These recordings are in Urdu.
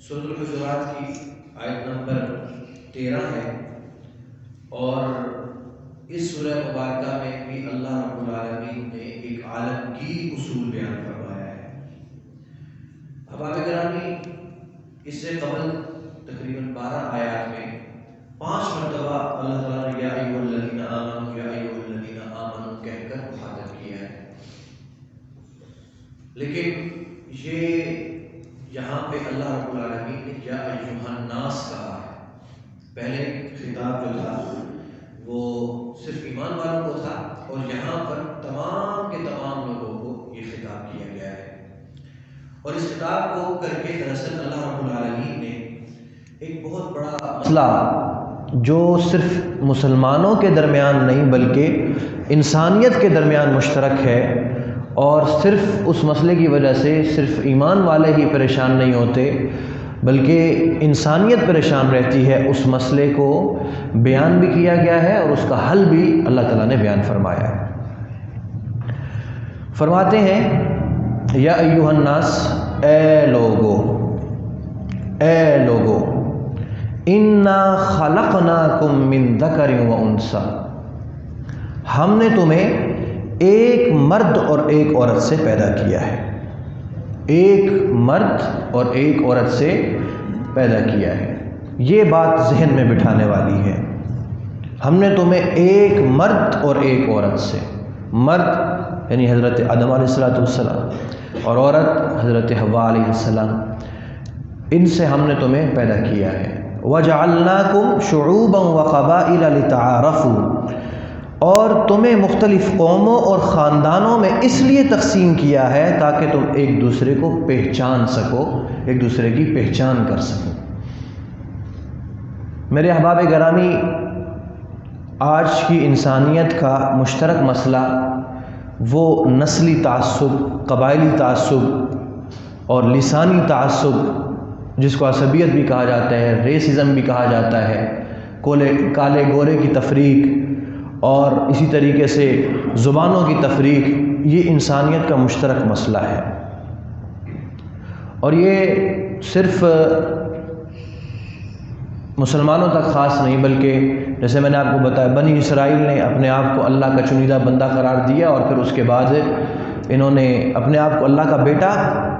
سورۃ الحجرات کی آیت نمبر 13 ہے، اور اس سورہ مبارکہ میں بھی اللہ رب العالمین نے ایک عالمگیر اصول بیان فرمایا ہے۔ احباب گرامی، اس سے قبل تقریباً 12 آیات میں 5 مرتبہ اللہ تعالیٰ نے یا ایھا الذین آمنوا یا ایھا الذین آمنوا کہہ کر مخاطب کیا ہے، لیکن یہ یہاں پہ اللہ رب العالمین نے یا ایھا الناس کہا ہے۔ پہلے خطاب جو تھا وہ صرف ایمان والوں کو تھا، اور یہاں پر تمام کے تمام لوگوں کو یہ خطاب کیا گیا ہے۔ اور اس خطاب کو کر کے دراصل اللہ رب العالمین نے ایک بہت بڑا مسئلہ جو صرف مسلمانوں کے درمیان نہیں بلکہ انسانیت کے درمیان مشترک ہے، اور صرف اس مسئلے کی وجہ سے صرف ایمان والے ہی پریشان نہیں ہوتے بلکہ انسانیت پریشان رہتی ہے، اس مسئلے کو بیان بھی کیا گیا ہے اور اس کا حل بھی اللہ تعالیٰ نے بیان فرمایا ہے۔ فرماتے ہیں یا ایھا الناس، اے لوگو انا خلقناکم من ذکر و انثی، ہم نے تمہیں ایک مرد اور ایک عورت سے پیدا کیا ہے۔ ایک مرد اور ایک عورت سے پیدا کیا ہے، یہ بات ذہن میں بٹھانے والی ہے۔ ہم نے تمہیں ایک مرد اور ایک عورت سے، مرد یعنی حضرت آدم علیہ السلام اور عورت حضرت حوا علیہ السلام، ان سے ہم نے تمہیں پیدا کیا ہے۔ وَجَعَلْنَاكُمْ شُعُوبًا وَقَبَائِلَ لِتَعَارَفُوا، اور تمہیں مختلف قوموں اور خاندانوں میں اس لیے تقسیم کیا ہے تاکہ تم ایک دوسرے کو پہچان سکو، ایک دوسرے کی پہچان کر سکو۔ میرے احباب گرامی، آج کی انسانیت کا مشترک مسئلہ وہ نسلی تعصب، قبائلی تعصب اور لسانی تعصب، جس کو عصبیت بھی کہا جاتا ہے، ریسزم بھی کہا جاتا ہے، کالے گورے کی تفریق، اور اسی طریقے سے زبانوں کی تفریق، یہ انسانیت کا مشترک مسئلہ ہے۔ اور یہ صرف مسلمانوں تک خاص نہیں بلکہ جیسے میں نے آپ کو بتایا، بنی اسرائیل نے اپنے آپ کو اللہ کا چنیدہ بندہ قرار دیا، اور پھر اس کے بعد انہوں نے اپنے آپ کو اللہ کا بیٹا،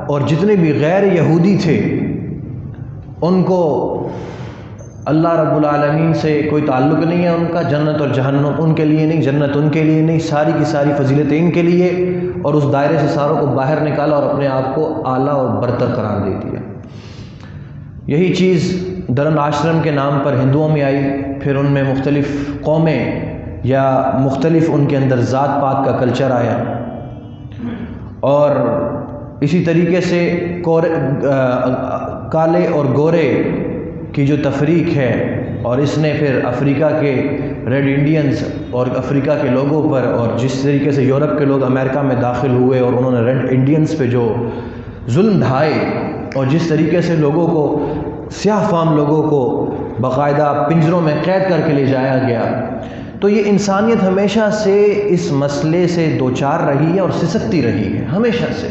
اور جتنے بھی غیر یہودی تھے ان کو اللہ رب العالمین سے کوئی تعلق نہیں ہے، ان کا جنت اور جہنم ان کے لیے نہیں، جنت ان کے لیے نہیں، ساری کی ساری فضیلتیں ان کے لیے، اور اس دائرے سے ساروں کو باہر نکالا اور اپنے آپ کو اعلیٰ اور برتر قرار دے دیا۔ یہی چیز درن آشرم کے نام پر ہندوؤں میں آئی، پھر ان میں مختلف قومیں یا مختلف ان کے اندر ذات پات کا کلچر آیا، اور اسی طریقے سے کالے اور گورے کی جو تفریق ہے، اور اس نے پھر افریقہ کے ریڈ انڈینز اور افریقہ کے لوگوں پر، اور جس طریقے سے یورپ کے لوگ امریکہ میں داخل ہوئے اور انہوں نے ریڈ انڈینز پہ جو ظلم ڈھائے، اور جس طریقے سے لوگوں کو، سیاہ فام لوگوں کو باقاعدہ پنجروں میں قید کر کے لے جایا گیا، تو یہ انسانیت ہمیشہ سے اس مسئلے سے دوچار رہی ہے اور سسکتی رہی ہے، ہمیشہ سے۔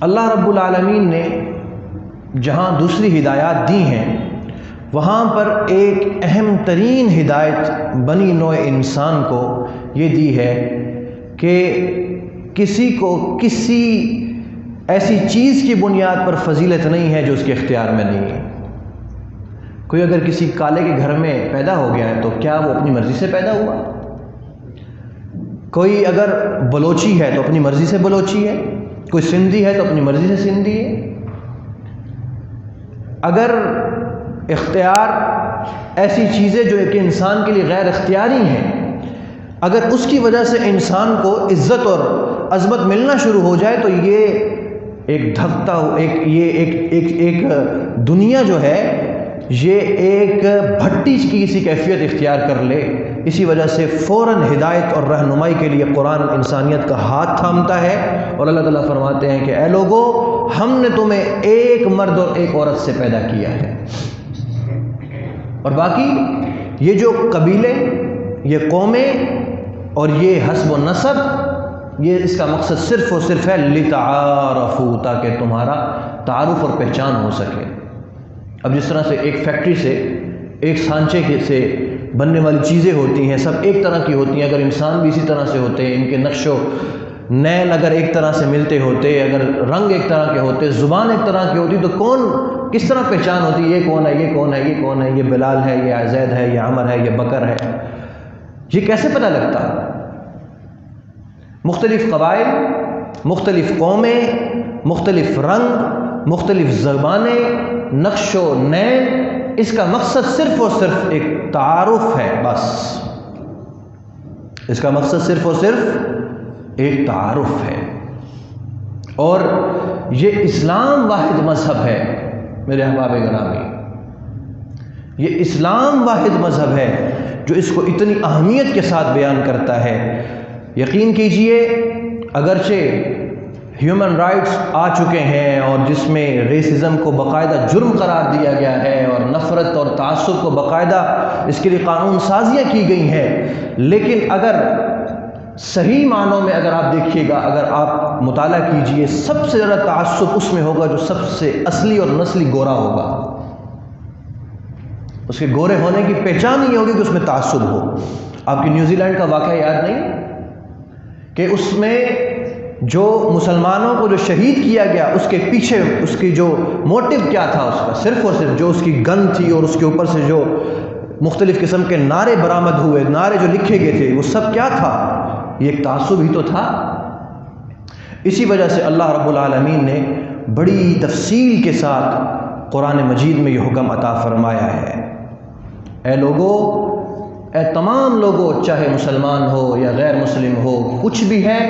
اللہ رب العالمین نے جہاں دوسری ہدایات دی ہیں، وہاں پر ایک اہم ترین ہدایت بنی نوع انسان کو یہ دی ہے کہ کسی کو کسی ایسی چیز کی بنیاد پر فضیلت نہیں ہے جو اس کے اختیار میں نہیں ہے۔ کوئی اگر کسی کالے کے گھر میں پیدا ہو گیا ہے تو کیا وہ اپنی مرضی سے پیدا ہوا؟ کوئی اگر بلوچی ہے تو اپنی مرضی سے بلوچی ہے، کوئی سندھی ہے تو اپنی مرضی سے سندھی ہے۔ اگر اختیار ایسی چیزیں جو کہ انسان کے لیے غیر اختیاری ہیں، اگر اس کی وجہ سے انسان کو عزت اور عظمت ملنا شروع ہو جائے تو یہ ایک دھکتا ایک دنیا جو ہے یہ ایک بھٹی کی کسی کیفیت اختیار کر لے۔ اسی وجہ سے فوراً ہدایت اور رہنمائی کے لیے قرآن انسانیت کا ہاتھ تھامتا ہے، اور اللہ تعالیٰ فرماتے ہیں کہ اے لوگو، ہم نے تمہیں ایک مرد اور ایک عورت سے پیدا کیا ہے، اور باقی یہ جو قبیلے، یہ قومیں اور یہ حسب و نسب، یہ اس کا مقصد صرف اور صرف ہے لتعارفوا، تاکہ تمہارا تعارف اور پہچان ہو سکے۔ اب جس طرح سے ایک فیکٹری سے، ایک سانچے سے بننے والی چیزیں ہوتی ہیں، سب ایک طرح کی ہوتی ہیں، اگر انسان بھی اسی طرح سے ہوتے ہیں، ان کے نقش و نین اگر ایک طرح سے ملتے ہوتے، اگر رنگ ایک طرح کے ہوتے، زبان ایک طرح کی ہوتی، تو کس طرح پہچان ہوتی، یہ کون ہے، یہ کون ہے، یہ کون ہے، یہ بلال ہے، یہ زید ہے، یہ عمر ہے، یہ بکر ہے، یہ کیسے پتہ لگتا؟ مختلف قبائل، مختلف قومیں، مختلف رنگ، مختلف زبانیں، نقش و نین، اس کا مقصد صرف اور صرف ایک تعارف ہے، بس اس کا مقصد صرف اور صرف ایک تعارف ہے۔ اور یہ اسلام واحد مذہب ہے میرے احباب گرامی، یہ اسلام واحد مذہب ہے جو اس کو اتنی اہمیت کے ساتھ بیان کرتا ہے۔ یقین کیجئے اگرچہ ہیومن رائٹس آ چکے ہیں اور جس میں ریسزم کو باقاعدہ جرم قرار دیا گیا ہے اور نفرت اور تعصب کو باقاعدہ اس کے لیے قانون سازیاں کی گئی ہیں، لیکن اگر صحیح معنوں میں اگر آپ دیکھیے گا، اگر آپ مطالعہ کیجئے، سب سے زیادہ تعصب اس میں ہوگا جو سب سے اصلی اور نسلی گورا ہوگا۔ اس کے گورے ہونے کی پہچان ہی ہوگی کہ اس میں تعصب ہو۔ آپ کی نیوزی لینڈ کا واقعہ یاد نہیں کہ اس میں جو مسلمانوں کو جو شہید کیا گیا، اس کے پیچھے اس کی جو موٹیو کیا تھا، اس کا صرف اور صرف جو اس کی گن تھی اور اس کے اوپر سے جو مختلف قسم کے نعرے برآمد ہوئے، نعرے جو لکھے گئے تھے، وہ سب کیا تھا؟ یہ ایک تعصب ہی تو تھا۔ اسی وجہ سے اللہ رب العالمین نے بڑی تفصیل کے ساتھ قرآن مجید میں یہ حکم عطا فرمایا ہے، اے لوگو، اے تمام لوگوں، چاہے مسلمان ہو یا غیر مسلم ہو، کچھ بھی ہے،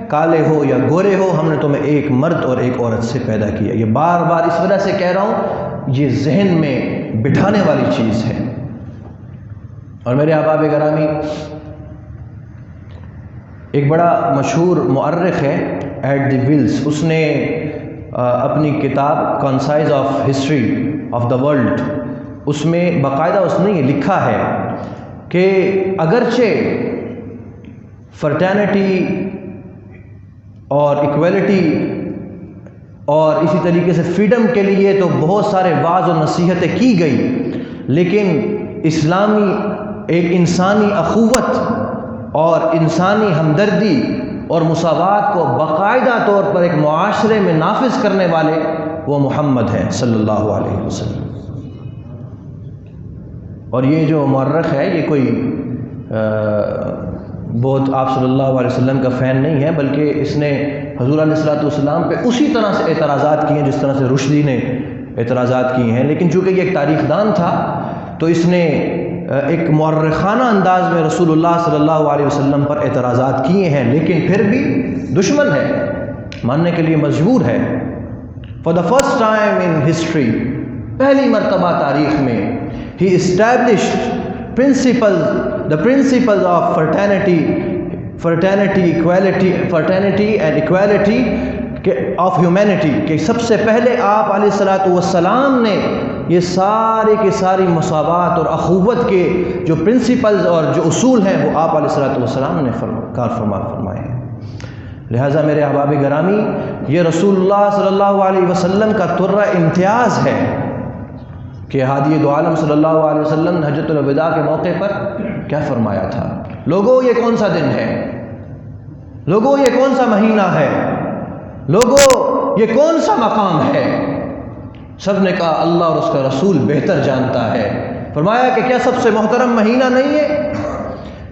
کالے ہو یا گورے ہو، ہم نے تمہیں ایک مرد اور ایک عورت سے پیدا کیا۔ یہ بار بار اس وجہ سے کہہ رہا ہوں، یہ ذہن میں بٹھانے والی چیز ہے۔ اور میرے احباب گرامی، ایک بڑا مشہور مؤرخ ہے ایڈ دی ویلز، اس نے اپنی کتاب concise of history of the world, اس میں باقاعدہ اس نے یہ لکھا ہے کہ اگرچہ فرٹرنٹی اور ایکویلٹی اور اسی طریقے سے فریڈم کے لیے تو بہت سارے وعظ و نصیحتیں کی گئی، لیکن اسلامی ایک انسانی اخوت اور انسانی ہمدردی اور مساوات کو باقاعدہ طور پر ایک معاشرے میں نافذ کرنے والے وہ محمد ہیں صلی اللہ علیہ وسلم۔ اور یہ جو مورخ ہے، یہ کوئی بہت آپ صلی اللہ علیہ وسلم کا فین نہیں ہے، بلکہ اس نے حضور علیہ السلام پہ اسی طرح سے اعتراضات کیے ہیں جس طرح سے رشدی نے اعتراضات کیے ہیں، لیکن چونکہ یہ ایک تاریخ دان تھا تو اس نے ایک مورخانہ انداز میں رسول اللہ صلی اللہ علیہ وسلم پر اعتراضات کیے ہیں، لیکن پھر بھی دشمن ہے، ماننے کے لیے مجبور ہے۔ For the first time in history، پہلی مرتبہ تاریخ میں، he established the principles of fraternity and equality of humanity، کہ سب سے پہلے آپ علیہ الصلوۃ والسلام نے یہ سارے کے ساری مساوات اور اخوت کے جو پرنسپلز اور جو اصول ہیں وہ آپ علیہ الصلوۃ والسلام نے کار فرمائے ہیں۔ لہٰذا میرے احباب گرامی، یہ رسول اللہ صلی اللہ علیہ وسلم کا ترہ امتیاز ہے کہ ہادی دو عالم صلی اللہ علیہ وسلم نے حجۃ الوداع کے موقع پر کیا فرمایا تھا؟ لوگوں یہ کون سا دن ہے؟ لوگوں یہ کون سا مہینہ ہے؟ لوگوں یہ کون سا مقام ہے؟ سب نے کہا اللہ اور اس کا رسول بہتر جانتا ہے۔ فرمایا کہ کیا سب سے محترم مہینہ نہیں ہے؟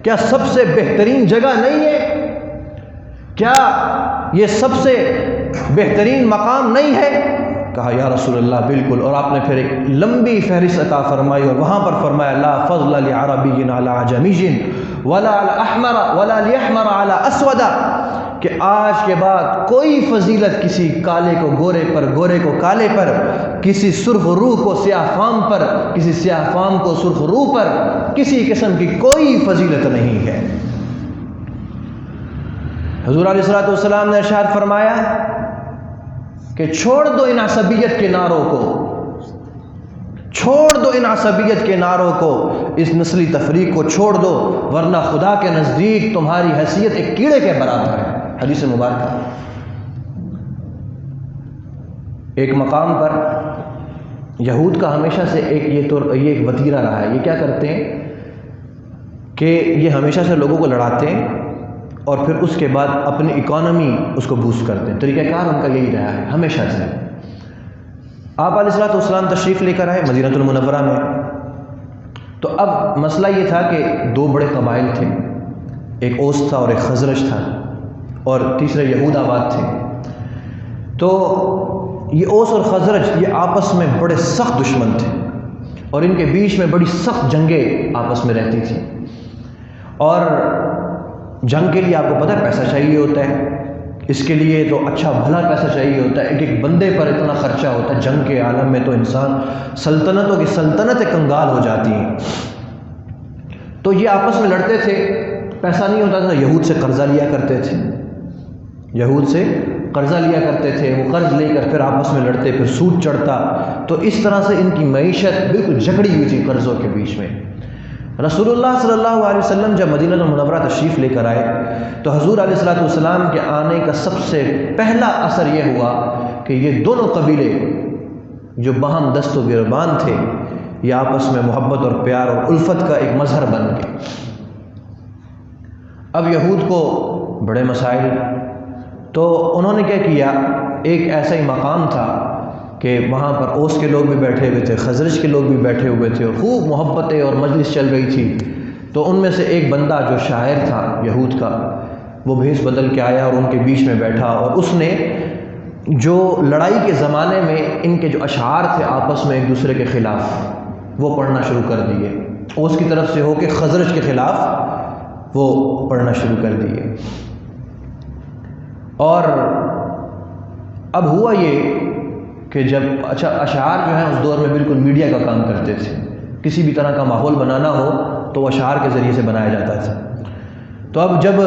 کیا سب سے بہترین جگہ نہیں ہے؟ کیا یہ سب سے بہترین مقام نہیں ہے؟ کہا یا رسول اللہ بالکل۔ اور آپ نے پھر ایک لمبی فہرست عطا فرمائی اور وہاں پر فرمایا لا فضل لعربی علی عجمی ولا احمر ولا لیحمر علی اسود، کہ آج کے بعد کوئی فضیلت کسی کالے کو گورے پر، گورے کو کالے پر، کسی سرخ روح کو سیاہ فام پر، کسی سیاہ فام کو سرخ روح پر، کسی قسم کی کوئی فضیلت نہیں ہے۔ حضور علیہ الصلوۃ والسلام نے ارشاد فرمایا کہ چھوڑ دو ان عصبیت کے نعروں کو، چھوڑ دو ان عصبیت کے نعروں کو، اس نسلی تفریق کو چھوڑ دو، ورنہ خدا کے نزدیک تمہاری حیثیت ایک کیڑے کے برابر ہے۔ حدیث مبارکہ، ایک مقام پر یہود کا ہمیشہ سے یہ ایک وتیرہ رہا ہے. یہ کیا کرتے ہیں کہ یہ ہمیشہ سے لوگوں کو لڑاتے ہیں اور پھر اس کے بعد اپنی اکانومی اس کو بوسٹ کرتے ہیں. طریقہ کار ان کا یہی رہا ہے ہمیشہ سے. آپ علیہ الصلوۃ والسلام تشریف لے کر آئے مدینہ المنورہ میں. تو اب مسئلہ یہ تھا کہ دو بڑے قبائل تھے، ایک اوس تھا اور ایک خزرج تھا، اور تیسرے یہود آباد تھے. تو یہ اوس اور خزرج یہ آپس میں بڑے سخت دشمن تھے اور ان کے بیچ میں بڑی سخت جنگیں آپس میں رہتی تھیں. اور جنگ کے لیے آپ کو پتہ ہے پیسہ چاہیے ہوتا ہے، اس کے لیے تو اچھا بھلا پیسہ چاہیے ہوتا ہے. ایک بندے پر اتنا خرچہ ہوتا ہے. جنگ کے عالم میں تو انسان سلطنتوں کی سلطنتیں کنگال ہو جاتی ہیں. تو یہ آپس میں لڑتے تھے، پیسہ نہیں ہوتا تھا، یہود سے قرضہ لیا کرتے تھے. یہود سے قرضہ لیا کرتے تھے، وہ قرض لے کر پھر آپس میں لڑتے، پھر سود چڑھتا. تو اس طرح سے ان کی معیشت بالکل جھگڑی ہوئی تھی قرضوں کے بیچ میں. رسول اللہ صلی اللہ علیہ وسلم جب مدینہ المنورہ تشریف لے کر آئے تو حضور علیہ الصلوۃ والسلام کے آنے کا سب سے پہلا اثر یہ ہوا کہ یہ دونوں قبیلے جو باہم دست و گریبان تھے یہ آپس میں محبت اور پیار اور الفت کا ایک مظہر بن گئے. اب یہود کو بڑے مسائل، تو انہوں نے کیا کیا، ایک ایسا ہی مقام تھا کہ وہاں پر اوس کے لوگ بھی بیٹھے ہوئے تھے، خزرج کے لوگ بھی بیٹھے ہوئے تھے اور خوب محبتیں اور مجلس چل رہی تھی. تو ان میں سے ایک بندہ جو شاعر تھا یہود کا، وہ بھیس بدل کے آیا اور ان کے بیچ میں بیٹھا اور اس نے جو لڑائی کے زمانے میں ان کے جو اشعار تھے آپس میں ایک دوسرے کے خلاف وہ پڑھنا شروع کر دیے. اوس کی طرف سے ہو کے خزرج کے خلاف وہ پڑھنا شروع کر دیے. اور اب ہوا یہ کہ جب اشعار جو ہیں اس دور میں بالکل میڈیا کا کام کرتے تھے. کسی بھی طرح کا ماحول بنانا ہو تو وہ اشعار کے ذریعے سے بنایا جاتا تھا. تو اب جب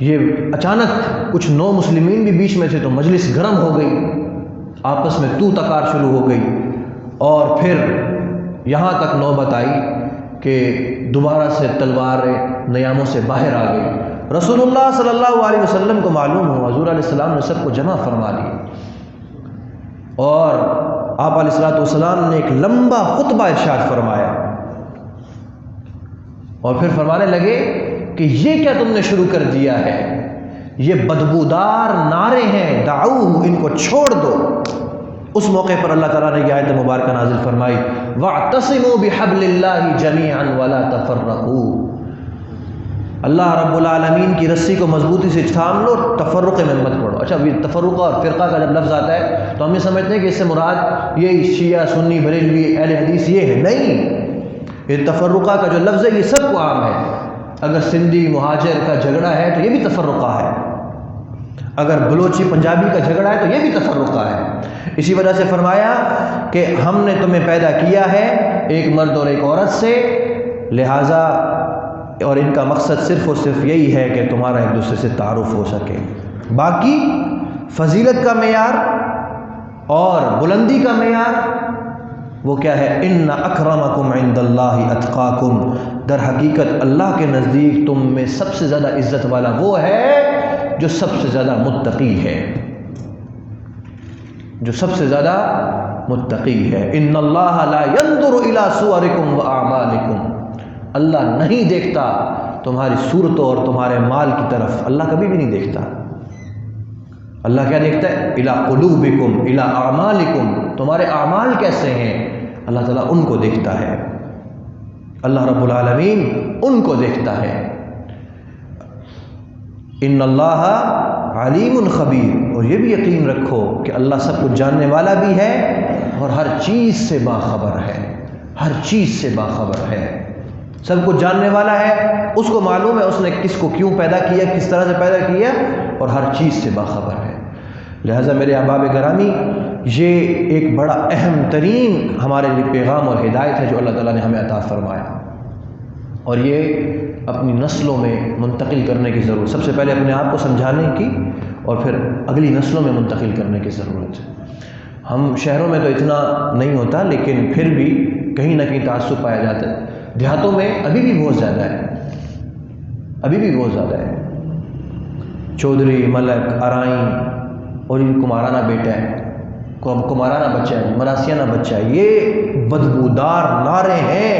یہ اچانک کچھ نو مسلمین بھی بیچ میں تھے تو مجلس گرم ہو گئی، آپس میں تو تکار شروع ہو گئی اور پھر یہاں تک نوبت آئی کہ دوبارہ سے تلواریں نیاموں سے باہر آ گئی. رسول اللہ صلی اللہ علیہ وسلم کو معلوم ہوا، حضور علیہ السلام نے سب کو جمع فرما لیا اور آپ علیہ الصلوۃ والسلام نے ایک لمبا خطبہ ارشاد فرمایا اور پھر فرمانے لگے کہ یہ کیا تم نے شروع کر دیا ہے، یہ بدبودار نعرے ہیں، دعوہ، ان کو چھوڑ دو. اس موقع پر اللہ تعالیٰ نے یہ آیت مبارکہ نازل فرمائی، وَاعْتَصِمُوا بِحَبْلِ اللَّهِ جَمِيعًا وَلَا تَفَرَّقُوا. اللہ رب العالمین کی رسی کو مضبوطی سے تھام لو، تفرق میں مت پڑو. اچھا یہ تفرق اور فرقہ کا جب لفظ آتا ہے تو ہم یہ سمجھتے ہیں کہ اس سے مراد یہ شیعہ سنی بریلوی اہل حدیث یہ ہے، نہیں. یہ تفرقہ کا جو لفظ ہے یہ سب کو عام ہے. اگر سندھی مہاجر کا جھگڑا ہے تو یہ بھی تفرقہ ہے، اگر بلوچی پنجابی کا جھگڑا ہے تو یہ بھی تفرقہ ہے. اسی وجہ سے فرمایا کہ ہم نے تمہیں پیدا کیا ہے ایک مرد اور ایک عورت سے، لہٰذا اور ان کا مقصد صرف اور صرف یہی ہے کہ تمہارا ایک دوسرے سے تعارف ہو سکے. باقی فضیلت کا معیار اور بلندی کا معیار وہ کیا ہے، ان اکرمکم عند اللہ اتقاکم. در حقیقت اللہ کے نزدیک تم میں سب سے زیادہ عزت والا وہ ہے جو سب سے زیادہ متقی ہے، جو سب سے زیادہ متقی ہے. ان اللہ لا ينظر الى صورکم واعمالکم. اللہ نہیں دیکھتا تمہاری صورتوں اور تمہارے مال کی طرف، اللہ کبھی بھی نہیں دیکھتا. اللہ کیا دیکھتا ہے، الی قلوبکم الی اعمالکم. تمہارے اعمال کیسے ہیں، اللہ تعالیٰ ان کو دیکھتا ہے. اللہ رب العالمین ان کو دیکھتا ہے. ان اللہ علیم خبیر. اور یہ بھی یقین رکھو کہ اللہ سب کچھ جاننے والا بھی ہے اور ہر چیز سے باخبر ہے، ہر چیز سے باخبر ہے. سب کچھ جاننے والا ہے، اس کو معلوم ہے اس نے کس کو کیوں پیدا کیا، کس طرح سے پیدا کیا، اور ہر چیز سے باخبر ہے. لہٰذا میرے احباب گرامی، یہ ایک بڑا اہم ترین ہمارے لیے پیغام اور ہدایت ہے جو اللہ تعالیٰ نے ہمیں عطا فرمایا، اور یہ اپنی نسلوں میں منتقل کرنے کی ضرورت، سب سے پہلے اپنے آپ کو سمجھانے کی اور پھر اگلی نسلوں میں منتقل کرنے کی ضرورت ہے. ہم شہروں میں تو اتنا نہیں ہوتا، لیکن پھر بھی کہیں نہ کہیں تعصب پایا جاتا ہے. دیہاتوں میں ابھی بھی بہت زیادہ ہے، ابھی بھی بہت زیادہ ہے. چودھری، ملک، ارائیں اور یہ کمارانہ بیٹا ہے، کمارانہ بچہ ہے، مراسیانہ بچہ ہے، یہ بدبودار نعرے ہیں،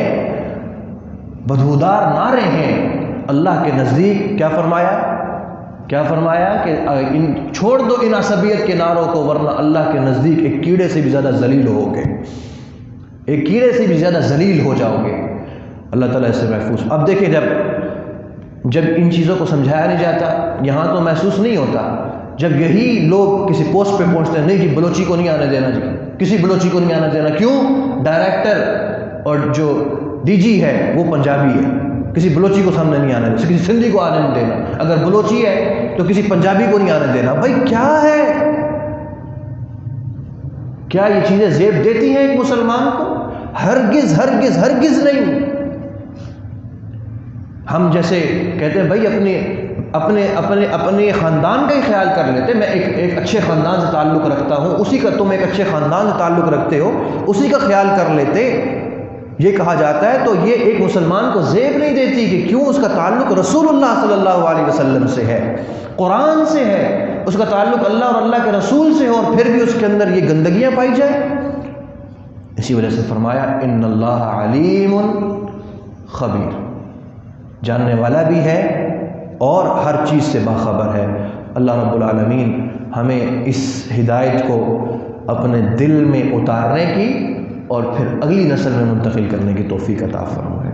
بدبودار نعرے ہیں۔ اللہ کے نزدیک کیا فرمایا؟ کیا فرمایا کہ چھوڑ دو ان عصبیت کے نعروں کو، ورنہ اللہ کے نزدیک ایک کیڑے سے بھی زیادہ ذلیل ہوگے، ایک کیڑے سے بھی زیادہ ذلیل ہو جاؤ گے۔ اللہ تعالیٰ اس سے محفوظ۔ اب دیکھیں، جب ان چیزوں کو سمجھایا نہیں جاتا، یہاں تو محسوس نہیں ہوتا، جب یہی لوگ کسی پوسٹ پہ پہنچتے ہیں، نہیں جی بلوچی کو نہیں آنے دینا، جی کسی بلوچی کو نہیں آنے دینا، کیوں؟ ڈائریکٹر اور جو ڈی جی ہے وہ پنجابی ہے، کسی بلوچی کو سامنے نہیں آنے دینا، کسی سندھی کو آنے نہیں دینا، اگر بلوچی ہے تو کسی پنجابی کو نہیں آنے دینا۔ بھائی کیا ہے؟ کیا یہ چیزیں زیب دیتی ہیں ایک مسلمان کو؟ ہرگز ہرگز ہرگز نہیں۔ ہم جیسے کہتے ہیں بھائی اپنے خاندان کا ہی خیال کر لیتے، میں ایک اچھے خاندان سے تعلق رکھتا ہوں، اسی کا تم ایک اچھے خاندان سے تعلق رکھتے ہو، اسی کا خیال کر لیتے، یہ کہا جاتا ہے، تو یہ ایک مسلمان کو زیب نہیں دیتی کہ کیوں اس کا تعلق رسول اللہ صلی اللہ علیہ وسلم سے ہے، قرآن سے ہے، اس کا تعلق اللہ اور اللہ کے رسول سے ہو، اور پھر بھی اس کے اندر یہ گندگیاں پائی جائیں۔ اسی وجہ سے فرمایا ان اللہ علیم خبیر، جاننے والا بھی ہے اور ہر چیز سے باخبر ہے۔ اللہ رب العالمین ہمیں اس ہدایت کو اپنے دل میں اتارنے کی اور پھر اگلی نسل میں منتقل کرنے کی توفیق عطا فرمائے۔